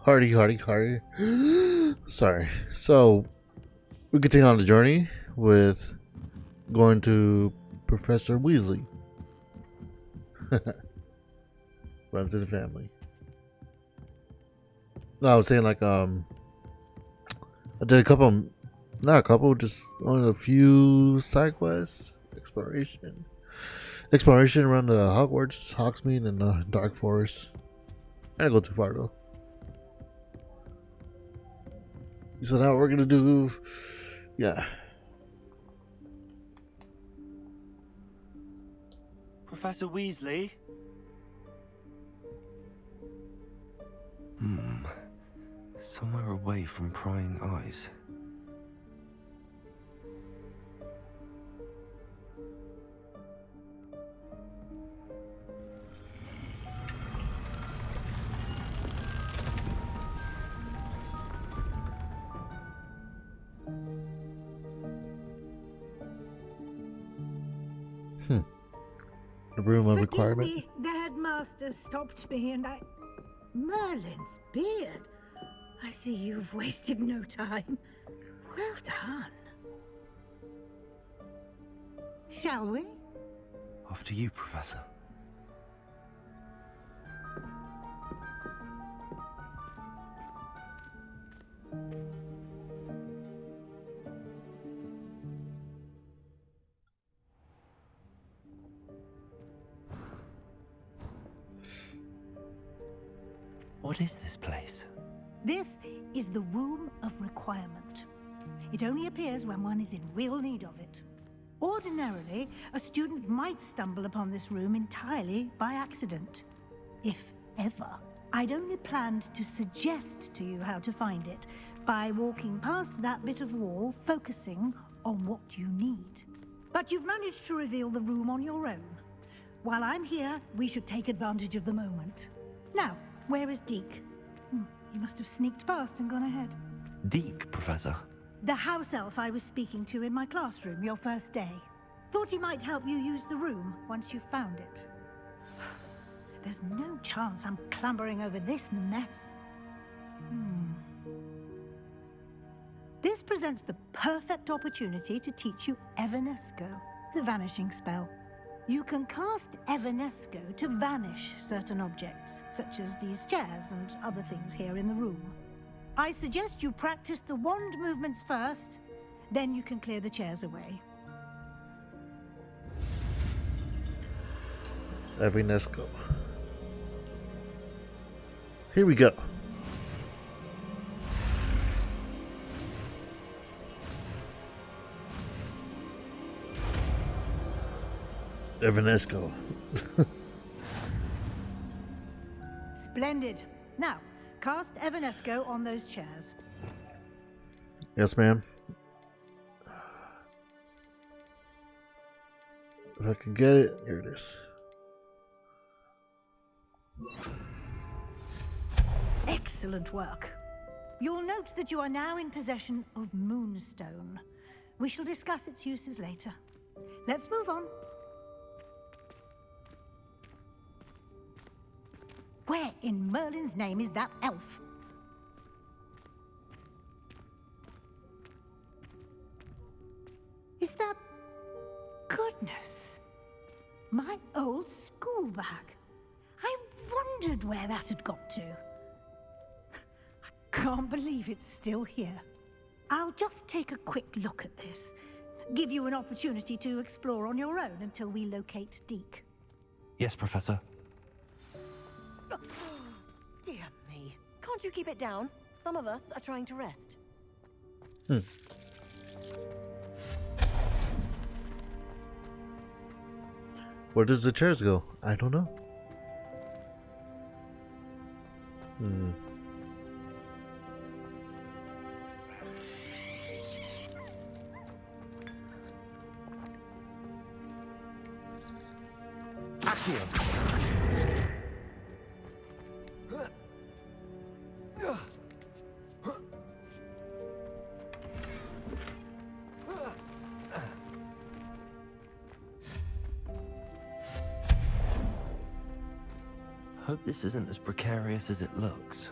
Hardy, hardy, hardy. Sorry. So we continue on the journey with going to Professor Weasley. Runs in the family. No, I was saying I did a couple, not a couple, just only a few side quests, exploration around the Hogwarts, Hogsmeade, and the Dark Forest. I didn't go too far though. So now we're gonna do, yeah. Professor Weasley? Somewhere away from prying eyes. A room of Forgive requirement. me, the headmaster stopped me and I... Merlin's beard. I see you've wasted no time. Well done. Shall we? After you, Professor. What is this place? This is the Room of Requirement. It only appears when one is in real need of it. Ordinarily, a student might stumble upon this room entirely by accident. If ever. I'd only planned to suggest to you how to find it by walking past that bit of wall, focusing on what you need. But you've managed to reveal the room on your own. While I'm here, we should take advantage of the moment. Now, where is Deke? He must have sneaked past and gone ahead. Deke, Professor. The house elf I was speaking to in my classroom your first day. Thought he might help you use the room once you found it. There's no chance I'm clambering over this mess. This presents the perfect opportunity to teach you Evanesco, the vanishing spell. You can cast Evanesco to vanish certain objects, such as these chairs and other things here in the room. I suggest you practice the wand movements first, then you can clear the chairs away. Evanesco. Here we go. Evanesco. Splendid. Now, cast Evanesco on those chairs. Yes, ma'am. If I can get it, here it is. Excellent work. You'll note that you are now in possession of Moonstone. We shall discuss its uses later. Let's move on. Where in Merlin's name is that elf? Is that... Goodness. My old school bag. I wondered where that had got to. I can't believe it's still here. I'll just take a quick look at this. Give you an opportunity to explore on your own until we locate Deke. Yes, Professor. Dear me. Can't you keep it down? Some of us are trying to rest. Where does the chairs go? I don't know. Hope this isn't as precarious as it looks.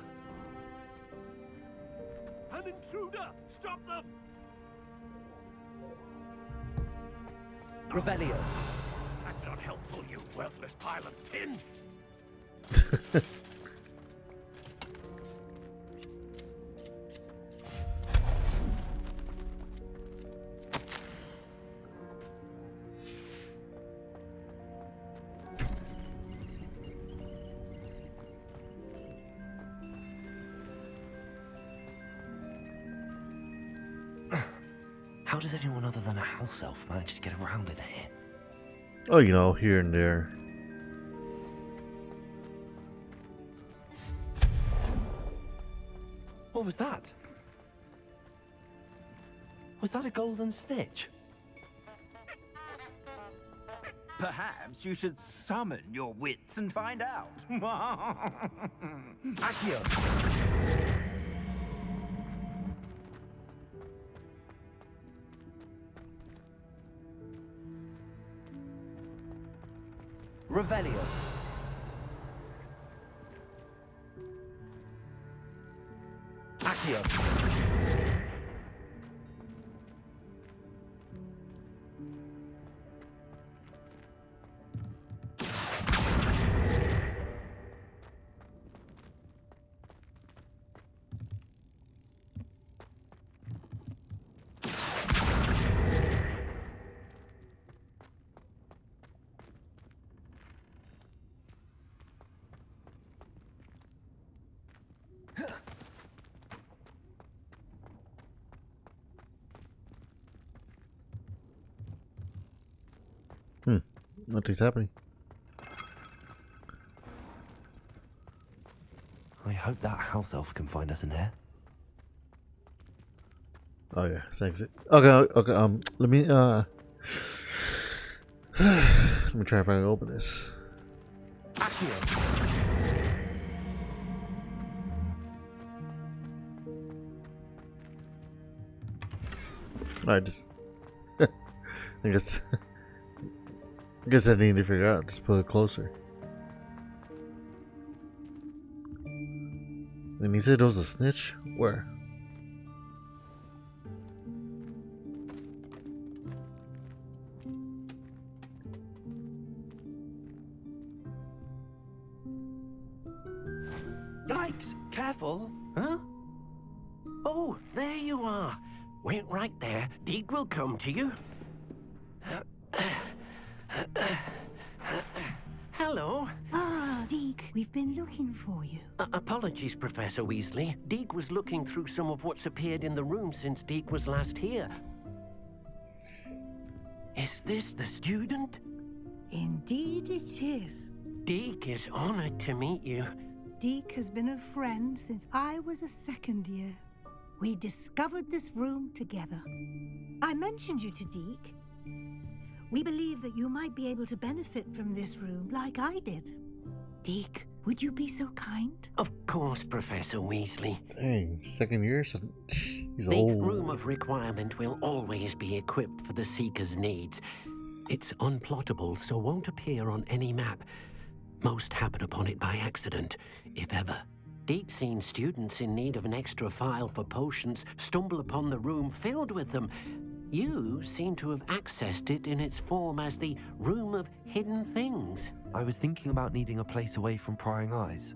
intruder! Stop them! Revelio. That's not helpful, you worthless pile of tin! How does anyone other than a house elf manage to get around in here? Oh, you know, here and there. What was that? Was that a golden snitch? Perhaps you should summon your wits and find out. Accio. Revelio. Accio. Nothing's happening. I hope that house elf can find us in here. Oh yeah, thanks. Okay. Let me let me try and find and open this. Accio. I just, I guess, I guess I need to figure out. Just put it closer. And he said it was a snitch. Where? Yikes! Careful! Huh? Oh, there you are. Wait right there. Deek will come to you. Hello. Ah, Deke, we've been looking for you. Apologies, Professor Weasley. Deek was looking through some of what's appeared in the room since Deek was last here. Is this the student? Indeed it is. Deek is honored to meet you. Deke has been a friend since I was a second year. We discovered this room together. I mentioned you to Deke. We believe that you might be able to benefit from this room like I did. Deke, would you be so kind? Of course, Professor Weasley. Dang, second year, so he's The old. Room of Requirement will always be equipped for the Seeker's needs. It's unplottable, so won't appear on any map. Most happen upon it by accident, if ever. Deke's seen students in need of an extra file for potions stumble upon the room filled with them. You seem to have accessed it in its form as the Room of Hidden Things. I was thinking about needing a place away from prying eyes.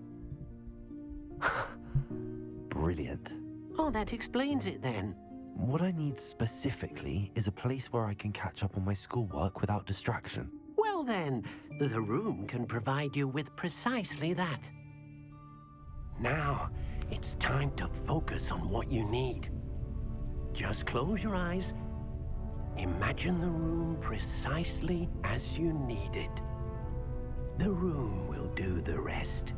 Brilliant. Oh, that explains it then. What I need specifically is a place where I can catch up on my schoolwork without distraction. Well then, the room can provide you with precisely that. Now, it's time to focus on what you need. Just close your eyes. Imagine the room precisely as you need it. The room will do the rest.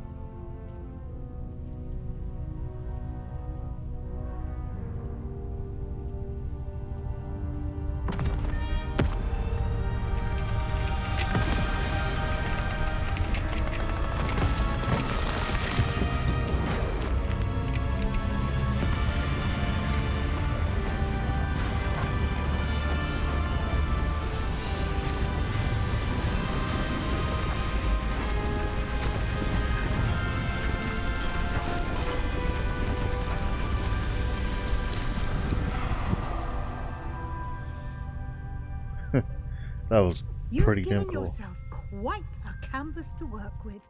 That was You've pretty given damn cool. yourself quite a canvas to work with.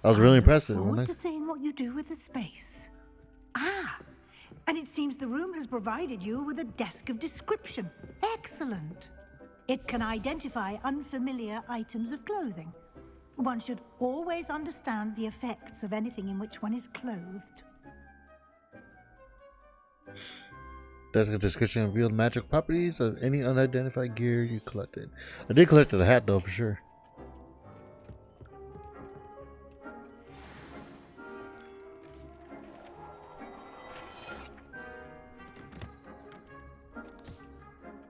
That was really I look impressive, forward wasn't to it? seeing what you do with the space. Ah, and it seems the room has provided you with a desk of description. Excellent. It can identify unfamiliar items of clothing. One should always understand the effects of anything in which one is clothed. Desk of description revealed magic properties of any unidentified gear you collected. I did collect the hat though, for sure.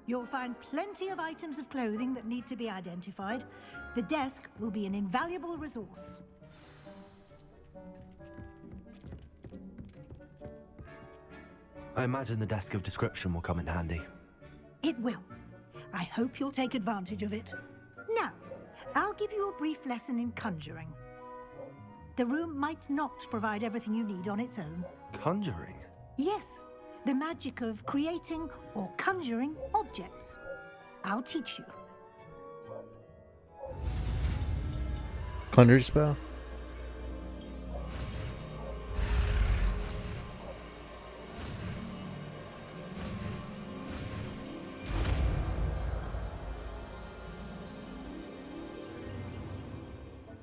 You'll find plenty of items of clothing that need to be identified. The desk will be an invaluable resource. I imagine the desk of description will come in handy. It will. I hope you'll take advantage of it. Now, I'll give you a brief lesson in conjuring. The room might not provide everything you need on its own. Conjuring? Yes, the magic of creating or conjuring objects. I'll teach you. Conjure spell.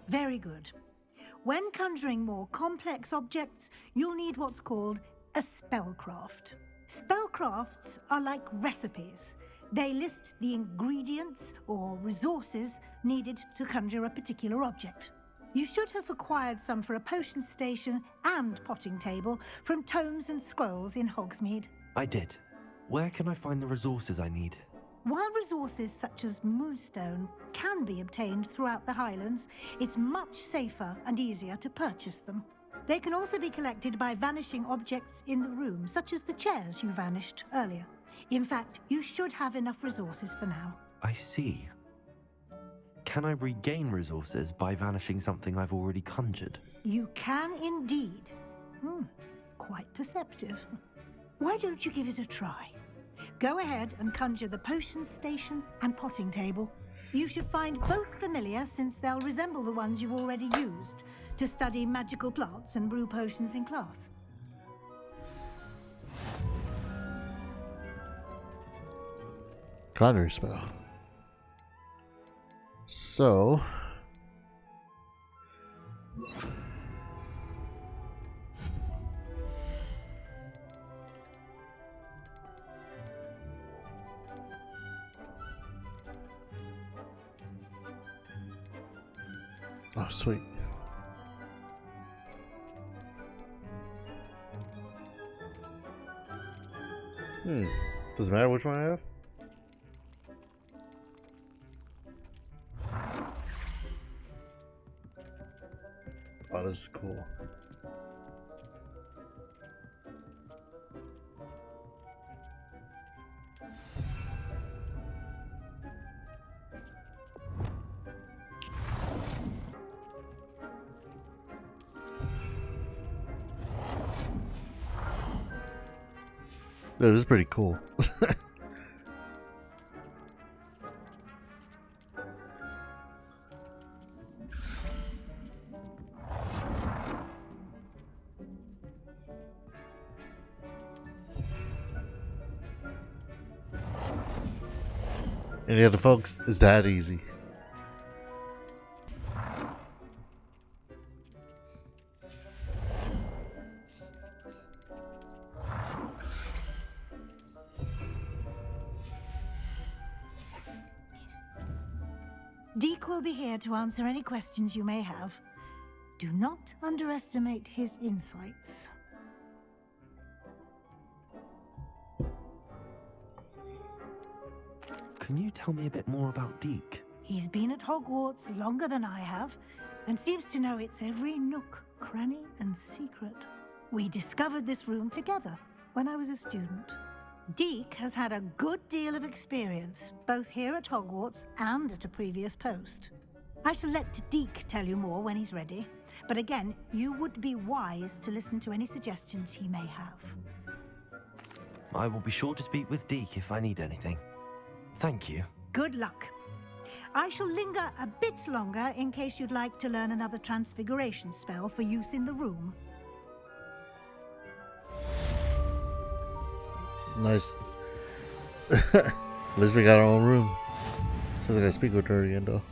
Very good. When conjuring more complex objects, you'll need what's called a spellcraft. Spellcrafts are like recipes. They list the ingredients or resources needed to conjure a particular object. You should have acquired some for a potion station and potting table from tomes and scrolls in Hogsmeade. I did. Where can I find the resources I need? While resources such as moonstone can be obtained throughout the Highlands, it's much safer and easier to purchase them. They can also be collected by vanishing objects in the room, such as the chairs you vanished earlier. In fact, you should have enough resources for now. I see. Can I regain resources by vanishing something I've already conjured? You can indeed. Quite perceptive. Why don't you give it a try? Go ahead and conjure the potion station and potting table. You should find both familiar, since they'll resemble the ones you've already used to study magical plants and brew potions in class. Conjure spell. So. Oh, sweet. Does it matter which one I have? Oh, this is cool. This is pretty cool. Any other folks? Is that easy? Deke will be here to answer any questions you may have. Do not underestimate his insights. Can you tell me a bit more about Deke? He's been at Hogwarts longer than I have, and seems to know its every nook, cranny, and secret. We discovered this room together when I was a student. Deke has had a good deal of experience, both here at Hogwarts and at a previous post. I shall let Deke tell you more when he's ready, but again, you would be wise to listen to any suggestions he may have. I will be sure to speak with Deke if I need anything. Thank you. Good luck. I shall linger a bit longer in case you'd like to learn another transfiguration spell for use in the room. Nice. At least we got our own room. Says I gotta speak with her again, though.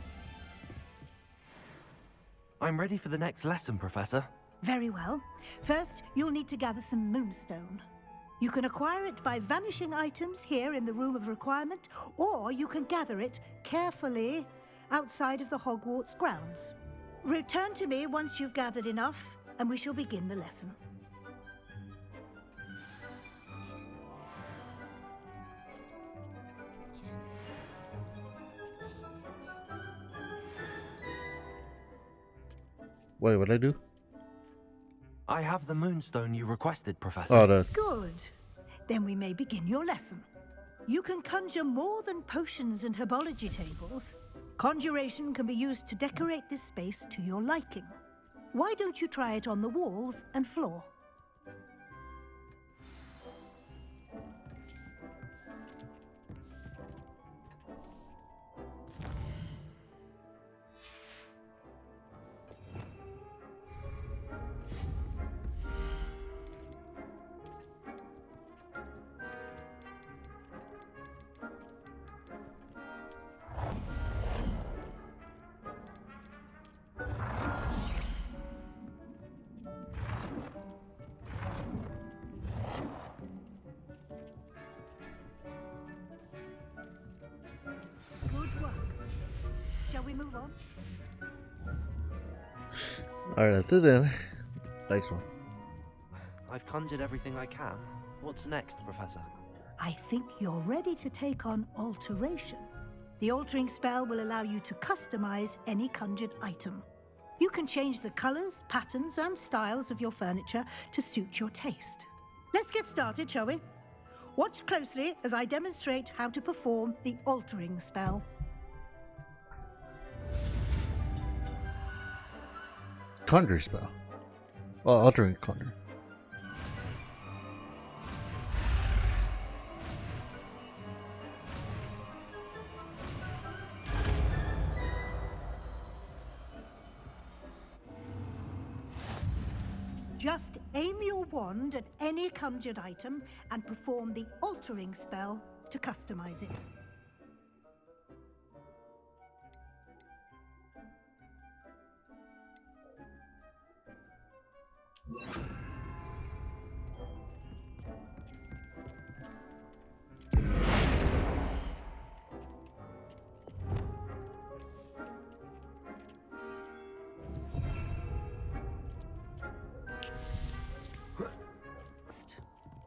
I'm ready for the next lesson, Professor. Very well. First, you'll need to gather some moonstone. You can acquire it by vanishing items here in the Room of Requirement, or you can gather it carefully outside of the Hogwarts grounds. Return to me once you've gathered enough, and we shall begin the lesson. Wait, what'd I do? I have the moonstone you requested, Professor. Oh, the Good. Then we may begin your lesson. You can conjure more than potions and herbology tables. Conjuration can be used to decorate this space to your liking. Why don't you try it on the walls and floor? Good work. Shall we move on? alright, that's it then. Next one. I've conjured everything I can. What's next, Professor? I think you're ready to take on alteration. The altering spell will allow you to customize any conjured item. You can change the colors, patterns, and styles of your furniture to suit your taste. Let's get started, shall we? Watch closely as I demonstrate how to perform the altering spell. Conjure spell. Oh, altering conjure. Just aim your wand at any conjured item and perform the altering spell to customize it.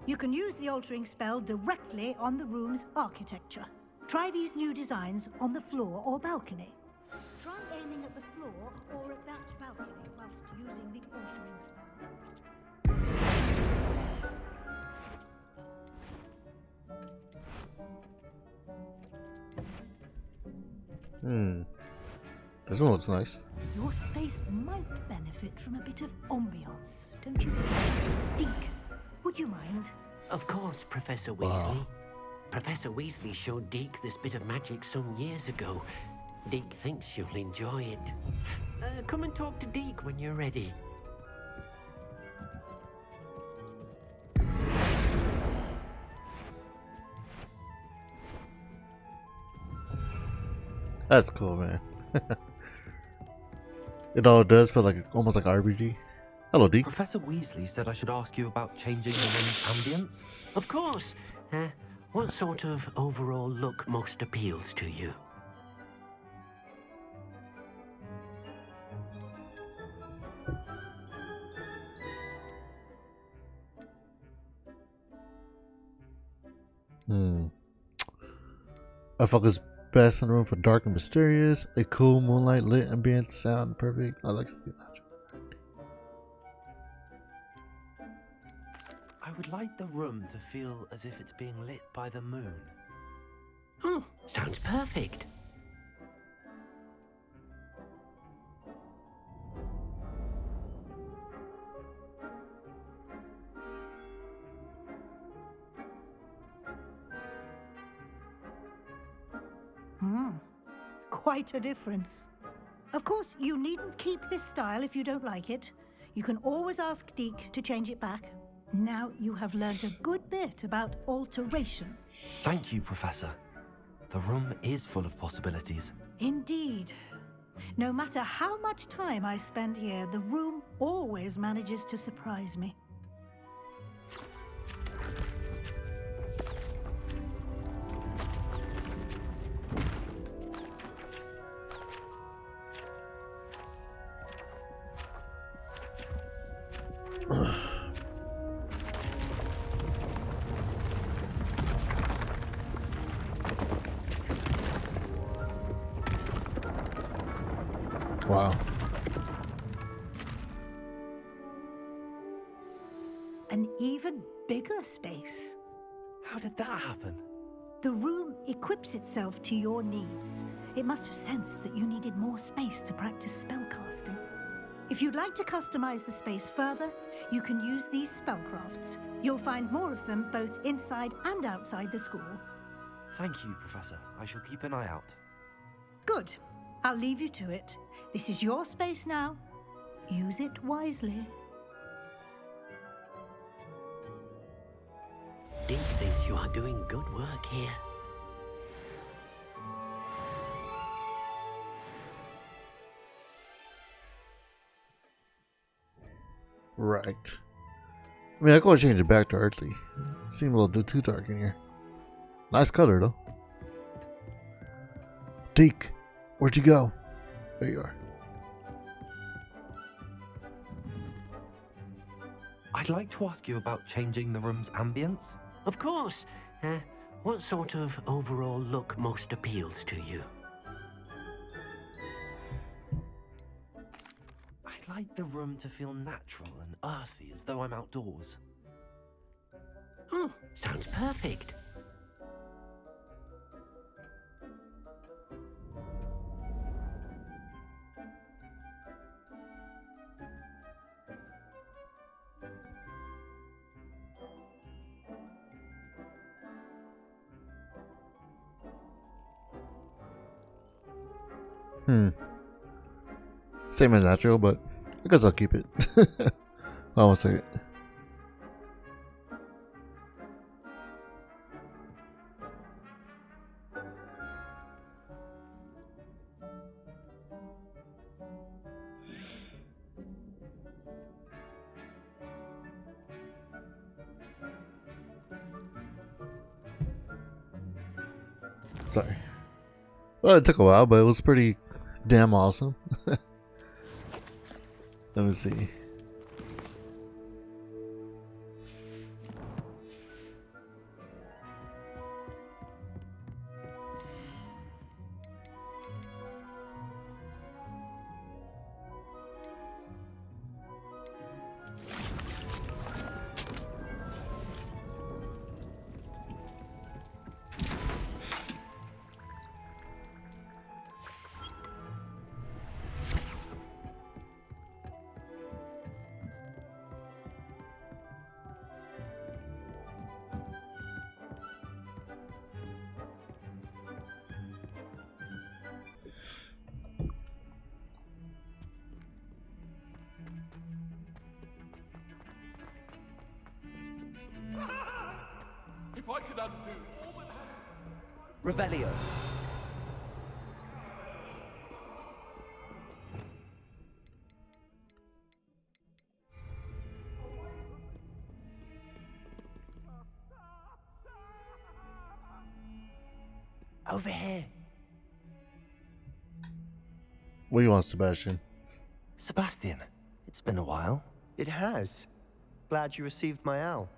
You can use the altering spell directly on the room's architecture. Try these new designs on the floor or balcony. Try aiming at the floor or at that balcony whilst using the altering spell. This one looks nice. Your space might benefit from a bit of ambiance, don't you think? Deke, would you mind? Of course, Professor Weasley. Professor Weasley showed Deke this bit of magic some years ago. Deke thinks you'll enjoy it. Come and talk to Deke when you're ready. That's cool, man. It all does feel like almost like RPG. Hello, Deke. Professor Weasley said I should ask you about changing the room's ambience. Of course. What sort of overall look most appeals to you? I focus best in the room for dark and mysterious. A cool moonlight lit ambience sound perfect. I like to feel that. I would like the room to feel as if it's being lit by the moon. Oh, sounds perfect. quite a difference. Of course, you needn't keep this style if you don't like it. You can always ask Deke to change it back. Now you have learned a good bit about alteration. Thank you, Professor. The room is full of possibilities. Indeed. No matter how much time I spend here, the room always manages to surprise me. Wow. An even bigger space. How did that happen? The room equips itself to your needs. It must have sensed that you needed more space to practice spellcasting. If you'd like to customize the space further, you can use these spellcrafts. You'll find more of them both inside and outside the school. Thank you, Professor. I shall keep an eye out. Good. I'll leave you to it. This is your space now. Use it wisely. Deke thinks you are doing good work here. Right. I mean, I gotta change it back to earthly. Seems a little too dark in here. Nice color though. Deke, where'd you go? There you are. I'd like to ask you about changing the room's ambience. Of course. What sort of overall look most appeals to you? I'd like the room to feel natural and earthy, as though I'm outdoors. Oh, sounds perfect. Same as natural, but I guess I'll keep it. I won't say it. Sorry. Well, it took a while, but it was pretty damn awesome. Let me see. If I could undo all that Revelio. over here. What do you want, Sebastian? Sebastian, it's been a while. It has. Glad you received my owl.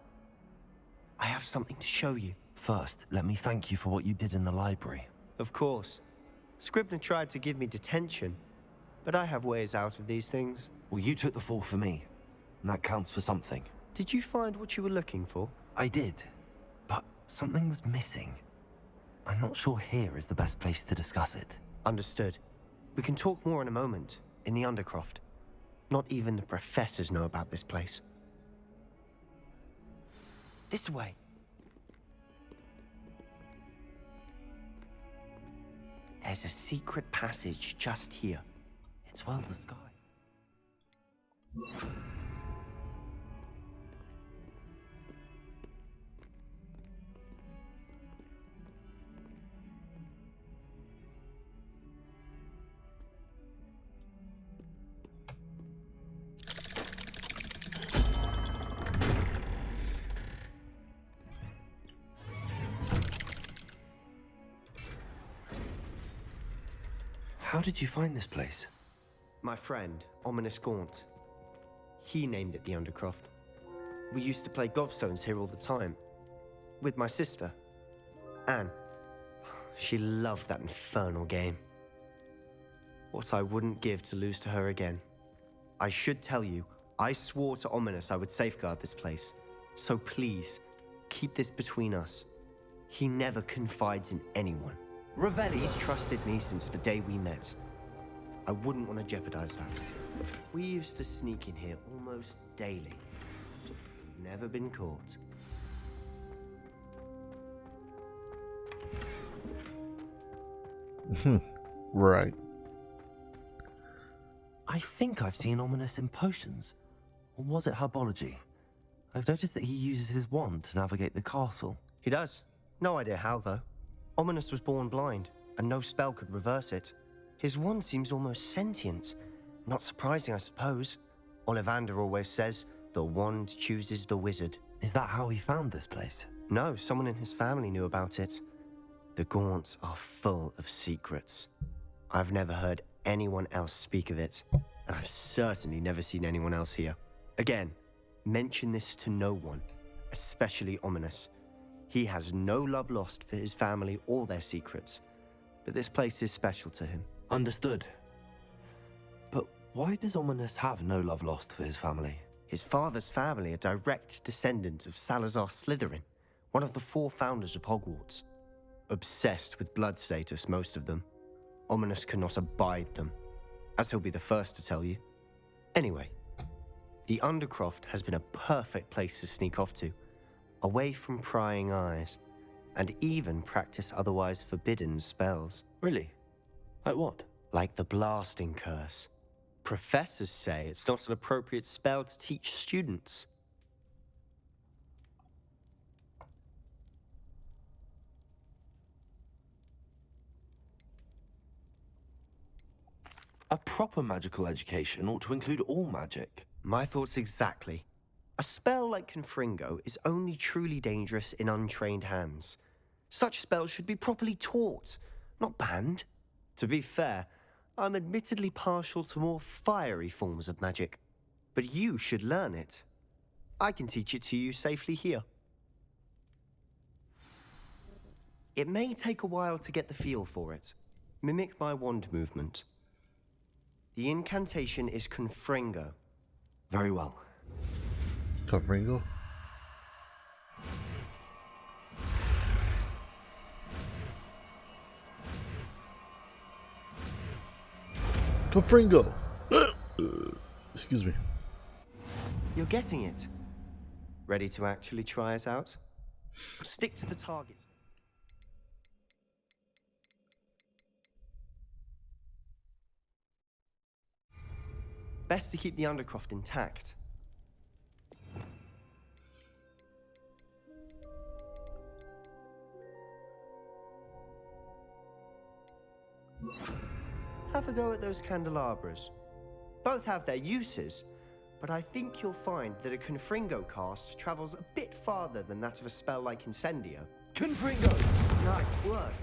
I have something to show you. First, let me thank you for what you did in the library. Of course. Scribner tried to give me detention, but I have ways out of these things. Well, you took the fall for me, and that counts for something. Did you find what you were looking for? I did, but something was missing. I'm not sure here is the best place to discuss it. Understood. We can talk more in a moment, in the Undercroft. Not even the professors know about this place. This way. There's a secret passage just here. It's well disguised. How did you find this place? My friend, Ominous Gaunt. He named it the Undercroft. We used to play gobstones here all the time. With my sister, Anne. She loved that infernal game. What I wouldn't give to lose to her again. I should tell you, I swore to Ominous I would safeguard this place. So please, keep this between us. He never confides in anyone. He's trusted me since the day we met. I wouldn't want to jeopardize that. We used to sneak in here almost daily. Never been caught. Right. I think I've seen Ominous in potions. Or was it herbology? I've noticed that he uses his wand to navigate the castle. He does. No idea how, though. Ominous was born blind, and no spell could reverse it. His wand seems almost sentient. Not surprising, I suppose. Ollivander always says, the wand chooses the wizard. Is that how he found this place? No, someone in his family knew about it. The Gaunts are full of secrets. I've never heard anyone else speak of it, and I've certainly never seen anyone else here. Again, mention this to no one, especially Ominous. He has no love lost for his family or their secrets, but this place is special to him. Understood. But why does Ominous have no love lost for his family? His father's family are direct descendants of Salazar Slytherin, one of the 4 founders of Hogwarts. Obsessed with blood status, most of them. Ominous cannot abide them, as he'll be the first to tell you. Anyway, the Undercroft has been a perfect place to sneak off to, away from prying eyes, and even practice otherwise forbidden spells. Really? Like what? Like the blasting curse. Professors say it's not an appropriate spell to teach students. A proper magical education ought to include all magic. My thoughts exactly. A spell like Confringo is only truly dangerous in untrained hands. Such spells should be properly taught, not banned. To be fair, I'm admittedly partial to more fiery forms of magic. But you should learn it. I can teach it to you safely here. It may take a while to get the feel for it. Mimic my wand movement. The incantation is Confringo. Very well. Confringo. Confringo. Excuse me. You're getting it. Ready to actually try it out? Stick to the target. Best to keep the Undercroft intact. Have a go at those candelabras. Both have their uses, but I think you'll find that a Confringo cast travels a bit farther than that of a spell like Incendio. Confringo! Nice work.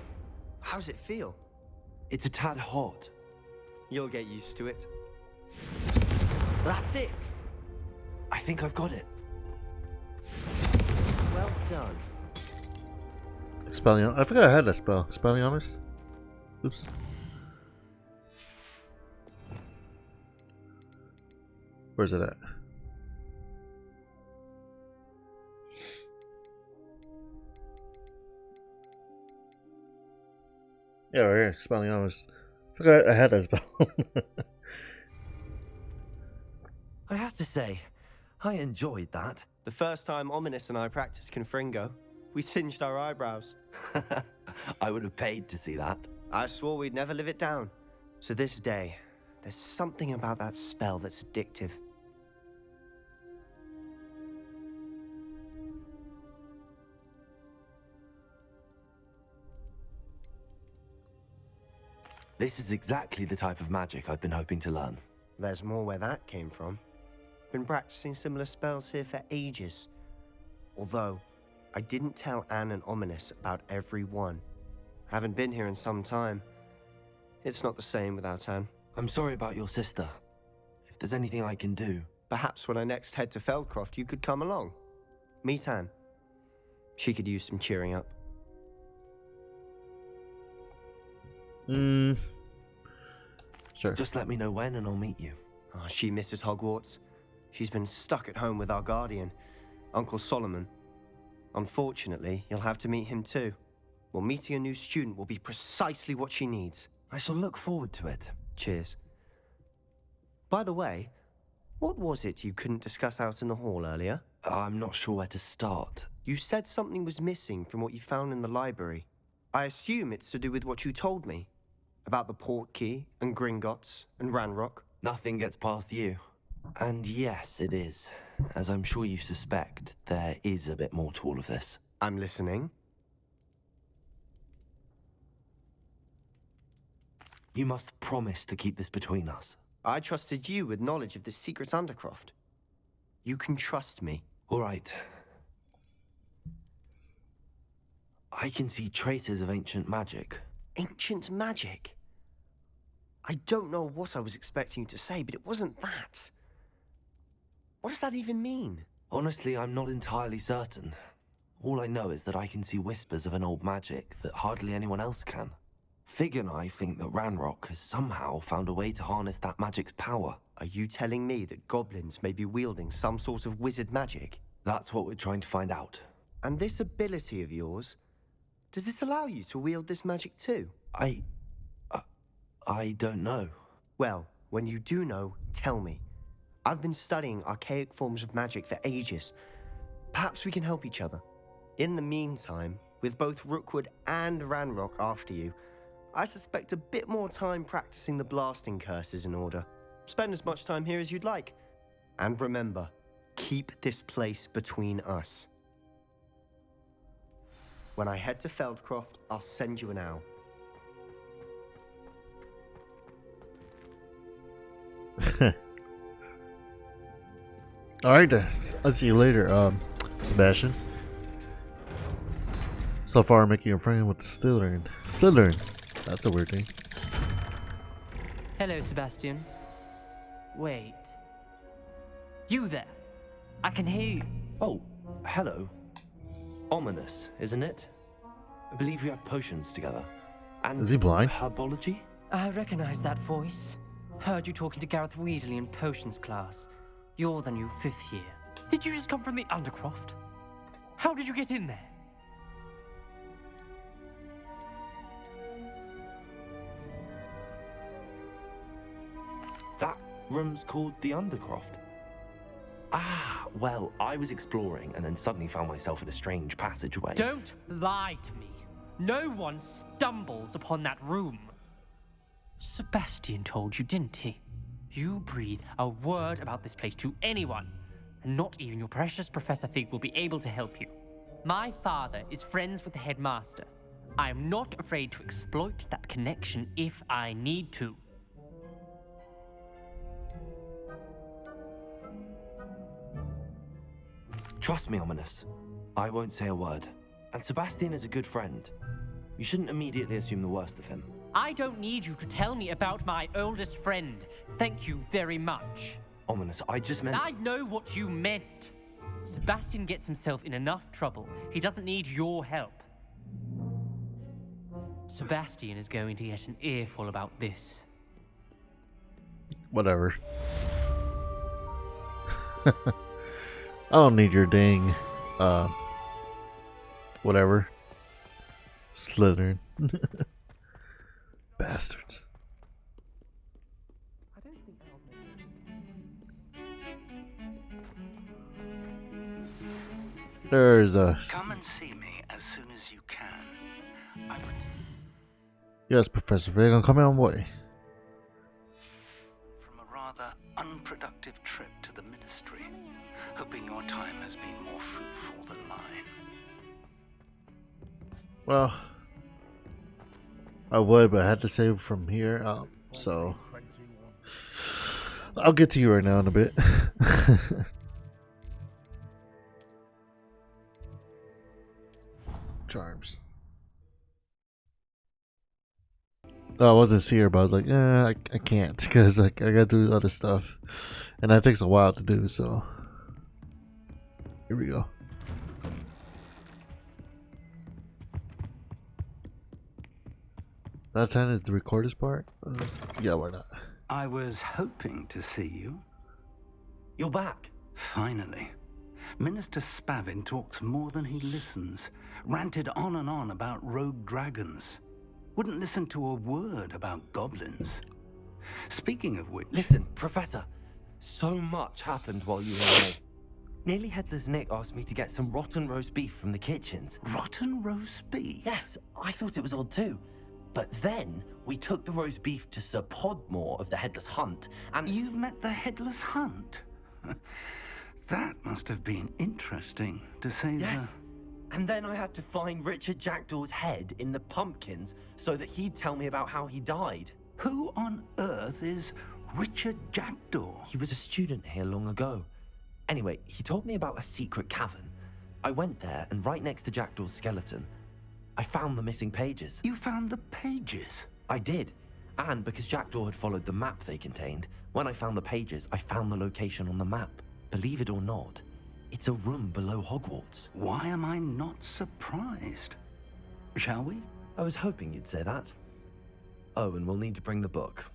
How's it feel? It's a tad hot. You'll get used to it. That's it! I think I've got it. Well done. Expelliarmus. I forgot I had that spell. Expelliarmus. Oops. Where's it at? Yeah, right here. Expelliarmus. Forgot I had that spell. I have to say, I enjoyed that. The first time Ominous and I practiced Confringo, we singed our eyebrows. I would have paid to see that. I swore we'd never live it down. So this day, there's something about that spell that's addictive. This is exactly the type of magic I've been hoping to learn. There's more where that came from. Been practicing similar spells here for ages. Although, I didn't tell Anne and Ominous about every one. Haven't been here in some time. It's not the same without Anne. I'm sorry about your sister. If there's anything I can do... Perhaps when I next head to Feldcroft, you could come along. Meet Anne. She could use some cheering up. Sure. Just let me know when and I'll meet you. Oh, she misses Hogwarts. She's been stuck at home with our guardian, Uncle Solomon. Unfortunately, you'll have to meet him too. Well, meeting a new student will be precisely what she needs. I shall look forward to it. Cheers. By the way, what was it you couldn't discuss out in the hall earlier? I'm not sure where to start. You said something was missing from what you found in the library. I assume it's to do with what you told me. About the Portkey, and Gringotts, and Ranrock. Nothing gets past you. And yes, it is. As I'm sure you suspect, there is a bit more to all of this. I'm listening. You must promise to keep this between us. I trusted you with knowledge of this secret Undercroft. You can trust me. All right. I can see traces of ancient magic. Ancient magic? I don't know what I was expecting you to say, but it wasn't that. What does that even mean? Honestly, I'm not entirely certain. All I know is that I can see whispers of an old magic that hardly anyone else can. Fig and I think that Ranrock has somehow found a way to harness that magic's power. Are you telling me that goblins may be wielding some sort of wizard magic? That's what we're trying to find out. And this ability of yours, does it allow you to wield this magic too? I don't know. Well, when you do know, tell me. I've been studying archaic forms of magic for ages. Perhaps we can help each other. In the meantime, with both Rookwood and Ranrock after you, I suspect a bit more time practicing the blasting curse is in order. Spend as much time here as you'd like. And remember, keep this place between us. When I head to Feldcroft, I'll send you an owl. Alright, I'll see you later, Sebastian. So far, making a friend with Slytherin. Slytherin! That's a weird thing. Hello, Sebastian. Wait. You there? I can hear you. Oh, hello. Ominous, isn't it? I believe we have potions together. And Is he blind? herbology? I recognize that voice. Heard you talking to Gareth Weasley in potions class. You're the new 5th year. Did you just come from the Undercroft? How did you get in there? That room's called the Undercroft. Ah, well, I was exploring and then suddenly found myself in a strange passageway. Don't lie to me. No one stumbles upon that room. Sebastian told you, didn't he? You breathe a word about this place to anyone, and not even your precious Professor Fig will be able to help you. My father is friends with the headmaster. I am not afraid to exploit that connection if I need to. Trust me, Ominous. I won't say a word. And Sebastian is a good friend. You shouldn't immediately assume the worst of him. I don't need you to tell me about my oldest friend. Thank you very much. Ominous, I just meant... I know what you meant. Sebastian gets himself in enough trouble. He doesn't need your help. Sebastian is going to get an earful about this. Whatever. I don't need your dang, whatever. Slytherin. Bastards. There's a... Come and see me as soon as you can. Yes, Professor Fig, I'm coming on way. From a rather unproductive trip to the Ministry, hoping your time has been more fruitful than mine. Well, I would, but I had to save from here, so I'll get to you right now in a bit. Charms. I wasn't seer, but I was like, I can't because like I gotta do other stuff, and that takes a while to do. So here we go. That's handed to record this part. Yeah, why not? I was hoping to see you. You're back. Finally. Minister Spavin talks more than he listens. Ranted on and on about rogue dragons. Wouldn't listen to a word about goblins. Speaking of which... Listen, Professor. So much happened while you were away. Nearly Headless Nick asked me to get some rotten roast beef from the kitchens. Rotten roast beef? Yes, I thought it was odd too. But then we took the roast beef to Sir Podmore of the Headless Hunt, and... You met the Headless Hunt? That must have been interesting, to say Yes. And then I had to find Richard Jackdaw's head in the pumpkins so that he'd tell me about how he died. Who on earth is Richard Jackdaw? He was a student here long ago. Anyway, he told me about a secret cavern. I went there, and right next to Jackdaw's skeleton, I found the missing pages. You found the pages? I did. And because Jackdaw had followed the map they contained, when I found the pages, I found the location on the map. Believe it or not, it's a room below Hogwarts. Why am I not surprised? Shall we? I was hoping you'd say that. Oh, and we'll need to bring the book.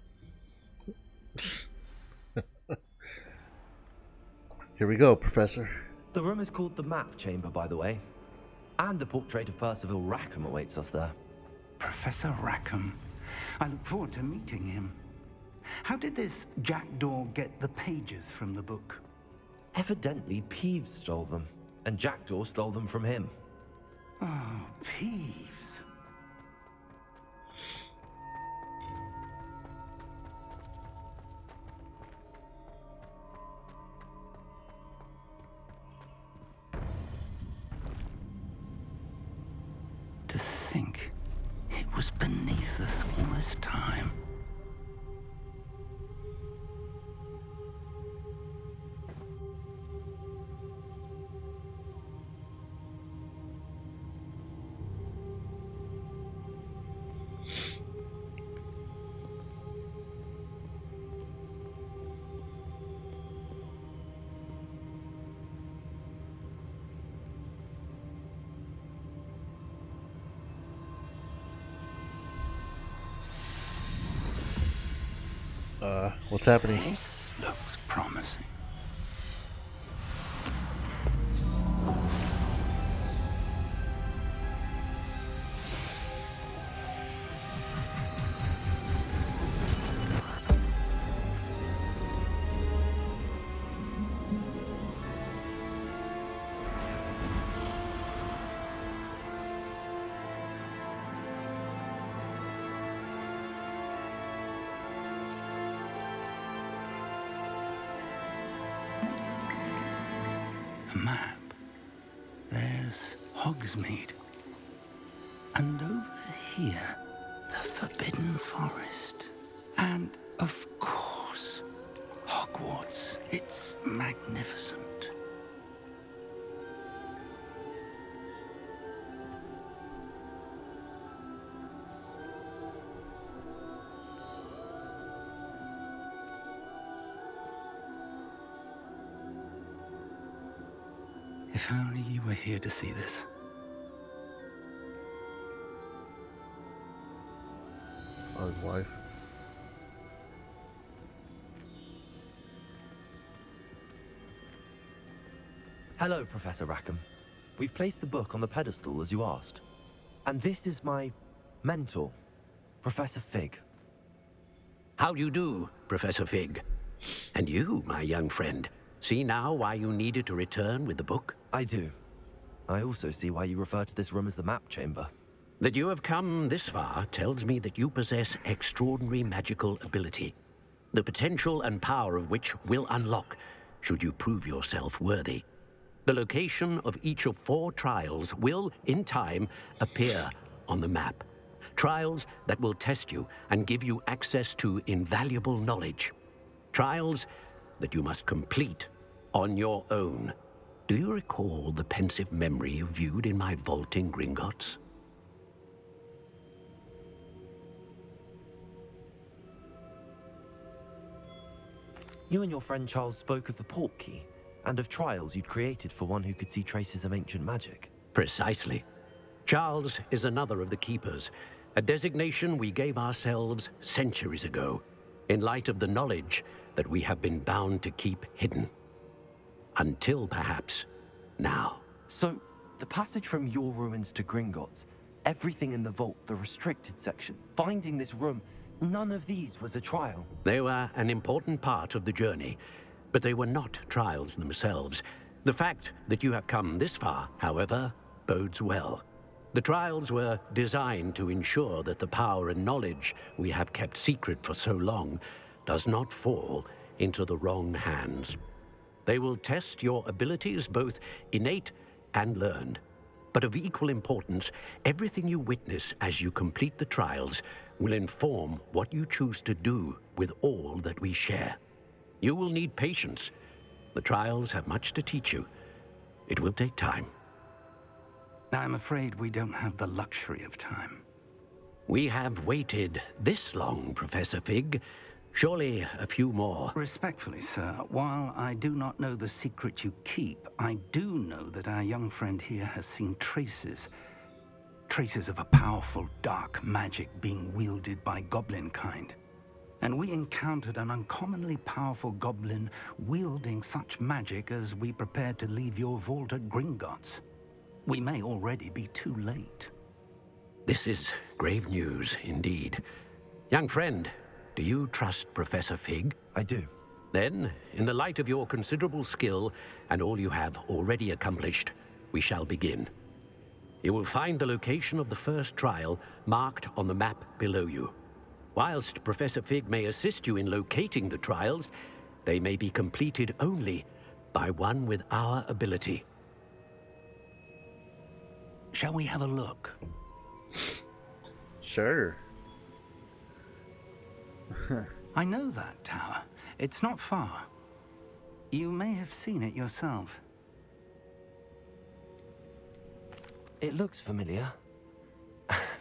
Here we go, Professor. The room is called the Map Chamber, by the way. And a portrait of Percival Rackham awaits us there. Professor Rackham. I look forward to meeting him. How did this Jackdaw get the pages from the book? Evidently, Peeves stole them, and Jackdaw stole them from him. Oh, Peeves. To think it was beneath us all this time. What's happening? This looks promising. A map. There's Hogsmeade. And over here, the Forbidden Forest. And, of course, Hogwarts. It's magnificent. If only you were here to see this. Oh, his wife. Hello, Professor Rackham. We've placed the book on the pedestal, as you asked. And this is my mentor, Professor Fig. How do you do, Professor Fig? And you, my young friend, see now why you needed to return with the book? I do. I also see why you refer to this room as the Map Chamber. That you have come this far tells me that you possess extraordinary magical ability, the potential and power of which will unlock should you prove yourself worthy. The location of each of 4 trials will, in time, appear on the map. Trials that will test you and give you access to invaluable knowledge. Trials that you must complete on your own. Do you recall the pensive memory you viewed in my vault in Gringotts? You and your friend Charles spoke of the port key, and of trials you'd created for one who could see traces of ancient magic. Precisely. Charles is another of the Keepers, a designation we gave ourselves centuries ago, in light of the knowledge that we have been bound to keep hidden. Until, perhaps, now. So, the passage from your ruins to Gringotts, everything in the vault, the restricted section, finding this room, none of these was a trial. They were an important part of the journey, but they were not trials themselves. The fact that you have come this far, however, bodes well. The trials were designed to ensure that the power and knowledge we have kept secret for so long does not fall into the wrong hands. They will test your abilities, both innate and learned. But of equal importance, everything you witness as you complete the trials will inform what you choose to do with all that we share. You will need patience. The trials have much to teach you. It will take time. I'm afraid we don't have the luxury of time. We have waited this long, Professor Fig. Surely a few more. Respectfully, sir, while I do not know the secret you keep, I do know that our young friend here has seen traces of a powerful dark magic being wielded by goblin kind. And we encountered an uncommonly powerful goblin wielding such magic as we prepared to leave your vault at Gringotts. We may already be too late. This is grave news indeed. Young friend, do you trust Professor Fig? I do. Then, in the light of your considerable skill and all you have already accomplished, we shall begin. You will find the location of the first trial marked on the map below you. Whilst Professor Fig may assist you in locating the trials, they may be completed only by one with our ability. Shall we have a look? Sure. I know that tower. It's not far. You may have seen it yourself. It looks familiar.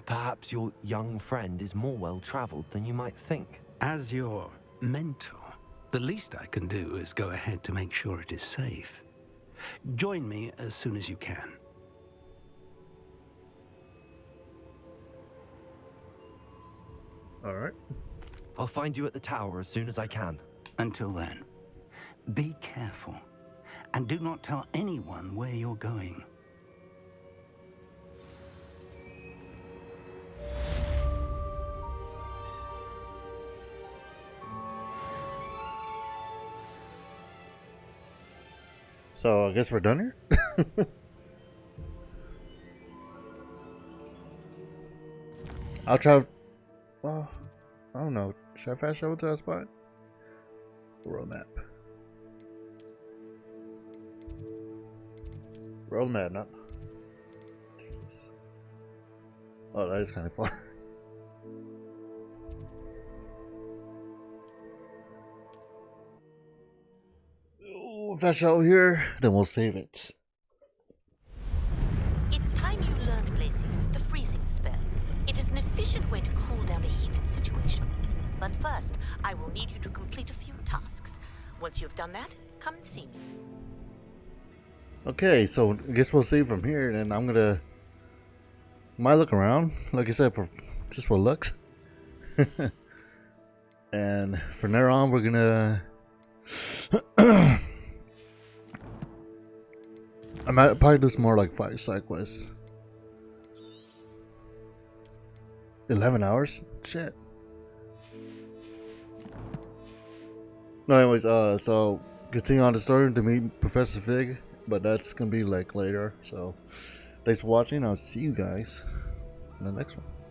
Perhaps your young friend is more well-traveled than you might think. As your mentor, the least I can do is go ahead to make sure it is safe. Join me as soon as you can. All right. I'll find you at the tower as soon as I can. Until then, be careful, and do not tell anyone where you're going. So I guess we're done here. I'll try. Well, I don't know. Should I fast travel to that spot? World map. World map, not. Jesus. Oh, that is kind of far. Oh, fast travel here, then we'll save it. It's time you learned, Glacius, the freezing spell. It is an efficient way to cool down a heated situation. But first, I will need you to complete a few tasks. Once you've done that, come and see me. Okay, so I guess we'll save from here, and I'm gonna might look around, like I said, for just for looks. And from there on, we're gonna. I might probably do some more like 5 side quests. 11 hours? Shit. No, anyways, so continue on the story to meet Professor Fig, but that's gonna be like later. So thanks for watching. I'll see you guys. in the next one.